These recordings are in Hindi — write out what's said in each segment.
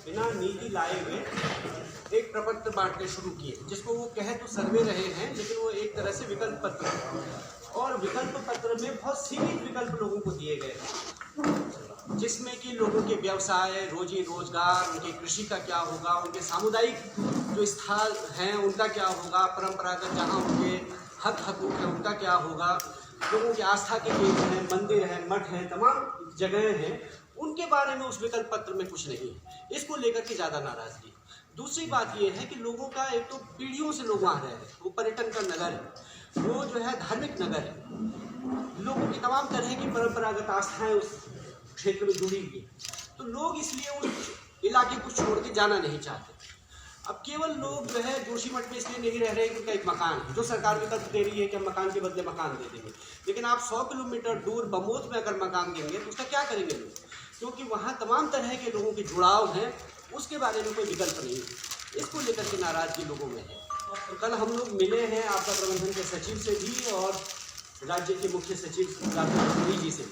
बिना नीति लाए हुए एक प्रपत्र बांटने शुरू किए, जिसको वो कहे तो सर्वे रहे हैं, लेकिन वो एक तरह से विकल्प पत्र है। और विकल्प पत्र में बहुत सीमित विकल्प लोगों को दिए गए हैं, जिसमें कि लोगों के व्यवसाय, रोजी रोजगार, उनके कृषि का क्या होगा, उनके सामुदायिक जो स्थल हैं उनका क्या होगा, परंपरागत जहाँ उनके हक हकूक हैं उनका क्या होगा, लोगों की आस्था के केंद्र हैं, मंदिर हैं, मठ हैं, तमाम जगहें हैं, उनके बारे में उस विकल्प पत्र में कुछ नहीं है। इसको लेकर के ज़्यादा नाराज़गी। दूसरी बात ये है कि लोगों का एक तो पीढ़ियों से लोग वहाँ रह रहे हैं, वो पर्यटन का नगर है, वो जो है धार्मिक नगर है, लोगों की तमाम तरह की परंपरागत आस्थाएं उस क्षेत्र में जुड़ी हुई, तो लोग इसलिए उस इलाके को छोड़ के जाना नहीं चाहते। अब केवल लोग जो है जोशीमठ में इसलिए नहीं रह रहे हैं कि उनका एक मकान है, जो सरकार विकल्प दे रही है कि हम मकान के बदले मकान दे देंगे, लेकिन आप 100 किलोमीटर दूर बमोत में अगर मकान देंगे तो उसका क्या करेंगे लोग, क्योंकि वहाँ तमाम तरह के लोगों के जुड़ाव हैं, उसके बारे में कोई विकल्प नहीं है। इसको लेकर के नाराजगी लोगों में है। तो कल हम लोग मिले हैं आपदा प्रबंधन के सचिव से भी और राज्य के मुख्य सचिव डॉक्टर पुरी जी से,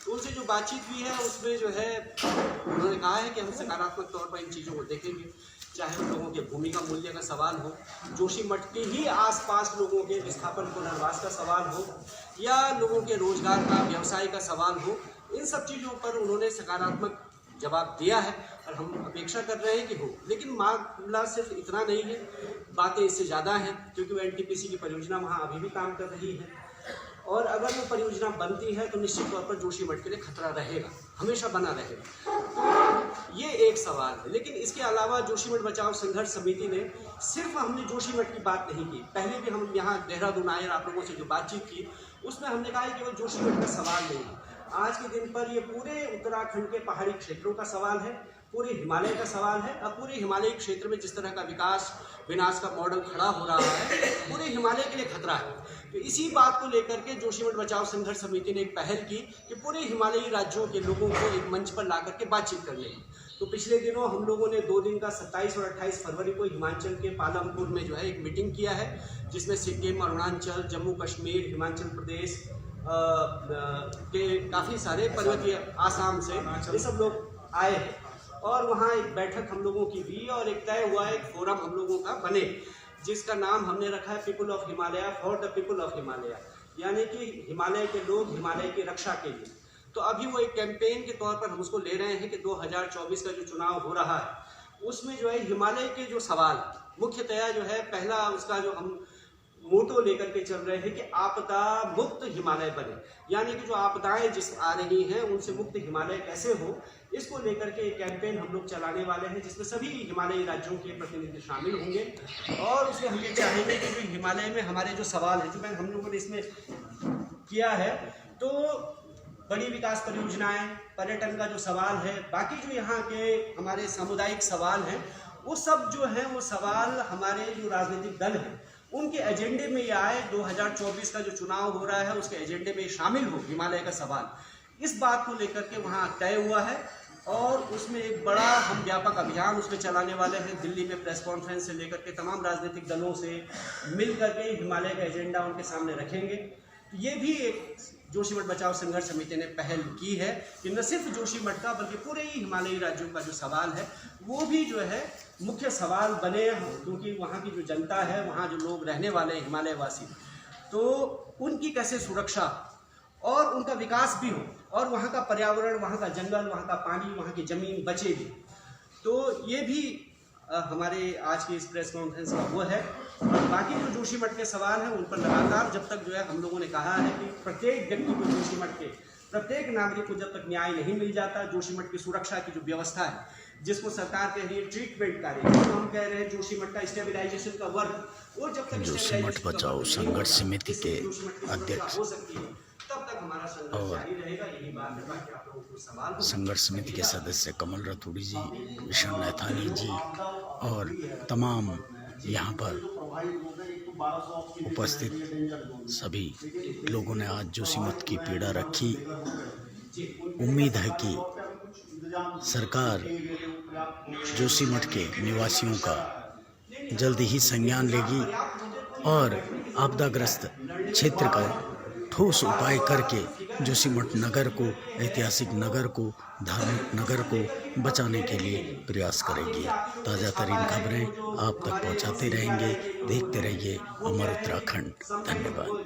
तो उनसे जो बातचीत हुई है उसमें जो है उन्होंने कहा है कि हम सकारात्मक तौर पर इन चीज़ों को देखेंगे, चाहे उन लोगों के भूमि का मूल्य का सवाल हो, जोशीमठ के ही आसपास लोगों के विस्थापन पुनर्वास का सवाल हो, या लोगों के रोजगार का, व्यवसाय का सवाल हो, इन सब चीज़ों पर उन्होंने सकारात्मक जवाब दिया है और हम अपेक्षा कर रहे हैं कि हो। लेकिन मामला सिर्फ इतना नहीं है, बातें इससे ज़्यादा हैं, क्योंकि वो एनटीपीसी की परियोजना वहाँ अभी भी काम कर रही है, और अगर वो परियोजना बनती है तो निश्चित तौर पर जोशीमठ के लिए खतरा रहेगा, हमेशा बना रहेगा। तो ये एक सवाल है। लेकिन इसके अलावा जोशीमठ बचाओ संघर्ष समिति ने सिर्फ हमने जोशीमठ की बात नहीं की, पहले भी हम यहाँ देहरादून आए, आप लोगों से जो बातचीत की उसमें हमने कहा कि केवल जोशीमठ का सवाल नहीं है, आज के दिन पर ये पूरे उत्तराखंड के पहाड़ी क्षेत्रों का सवाल है, पूरे हिमालय का सवाल है। अब पूरे हिमालयी क्षेत्र में जिस तरह का विकास विनाश का मॉडल खड़ा हो रहा है, पूरे हिमालय के लिए खतरा है। तो इसी बात को लेकर के जोशीमठ बचाओ संघर्ष समिति ने एक पहल की कि पूरे हिमालयी राज्यों के लोगों को एक मंच पर ला करके बातचीत कर लें। तो पिछले दिनों हम लोगों ने 2 दिन का 27 और 28 फरवरी को हिमाचल के पालमपुर में जो है एक मीटिंग किया है, जिसमें सिक्किम, अरुणाचल, जम्मू कश्मीर, हिमाचल प्रदेश के काफ़ी सारे पर्वतीय, आसाम से ये सब लोग आए हैं, और वहाँ एक बैठक हम लोगों की हुई और एक तय हुआ एक फोरम हम लोगों का बने, जिसका नाम हमने रखा है people of Himalaya for the people of Himalaya, यानी कि हिमालय के लोग हिमालय की रक्षा के लिए। तो अभी वो एक कैंपेन के तौर पर हम उसको ले रहे हैं कि 2024 का जो चुनाव हो रहा है उसमें जो है हिमालय के जो सवाल मुख्यतया जो है, पहला उसका जो हम मोटो लेकर के चल रहे हैं कि आपदा मुक्त हिमालय बने, यानी कि जो आपदाएं जिस आ रही हैं उनसे मुक्त हिमालय कैसे हो, इसको लेकर के एक कैंपेन हम लोग चलाने वाले हैं, जिसमें सभी हिमालयी राज्यों के प्रतिनिधि शामिल होंगे। और उसमें हम ये चाहेंगे कि जो हिमालय में हमारे जो सवाल हैं, जो मैं हम लोगों ने इसमें किया है, तो बड़ी विकास परियोजनाएं, पर्यटन का जो सवाल है, बाकी जो यहाँ के हमारे सामुदायिक सवाल हैं, वो सब जो हैं वो सवाल हमारे जो राजनीतिक दल हैं उनके एजेंडे में ये आए। 2024 का जो चुनाव हो रहा है उसके एजेंडे में शामिल हो हिमालय का सवाल, इस बात को लेकर के वहाँ तय हुआ है। और उसमें एक बड़ा हम व्यापक अभियान उसमें चलाने वाले हैं, दिल्ली में प्रेस कॉन्फ्रेंस से लेकर के तमाम राजनीतिक दलों से मिल करके हिमालय का एजेंडा उनके सामने रखेंगे। तो ये भी एक जोशीमठ बचाओ संघर्ष समिति ने पहल की है कि न सिर्फ जोशीमठ का बल्कि पूरे ही हिमालयी राज्यों का जो सवाल है वो भी जो है मुख्य सवाल बने, क्योंकि वहाँ की जो जनता है, वहाँ जो लोग रहने वाले हैं हिमालय वासी, तो उनकी कैसे सुरक्षा और उनका विकास भी हो, और वहाँ का पर्यावरण, वहाँ का जंगल, वहाँ का पानी, वहाँ की ज़मीन बचे भी। तो ये भी हमारे आज की इस प्रेस कॉन्फ्रेंस का वो है। और बाकी जो जोशीमठ के सवाल हैं उन पर लगातार जब तक जो है हम लोगों ने कहा है कि प्रत्येक व्यक्ति को, जोशीमठ के प्रत्येक नागरिक को जब तक न्याय नहीं मिल जाता, जोशीमठ की सुरक्षा की जो व्यवस्था है, जिसको सरकार कह रही है ट्रीटमेंट कार्य, तो हम कह रहे हैं जोशीमठ का स्टेबिलाइजेशन का वर्क, और जब तक जोशीमठ बचाओ संघर्ष समिति के अध्यक्ष हो सकती है तब तक हमारा संघर्ष जारी रहेगा। यही बात है। बाकी आप लोगों को सवाल संघर्ष समिति के सदस्य कमल रतूड़ी जी, विशाल नैथानी जी और तमाम यहाँ पर उपस्थित सभी लोगों ने आज जोशीमठ की पीड़ा रखी। उम्मीद है कि सरकार जोशीमठ के निवासियों का जल्द ही संज्ञान लेगी और आपदाग्रस्त क्षेत्र का ठोस उपाय करके जोशीमठ नगर को, ऐतिहासिक नगर को, धार्मिक नगर को बचाने के लिए प्रयास करेंगे। ताज़ा तरीन खबरें आप तक पहुंचाते रहेंगे। देखते रहिए अमर उत्तराखंड। धन्यवाद।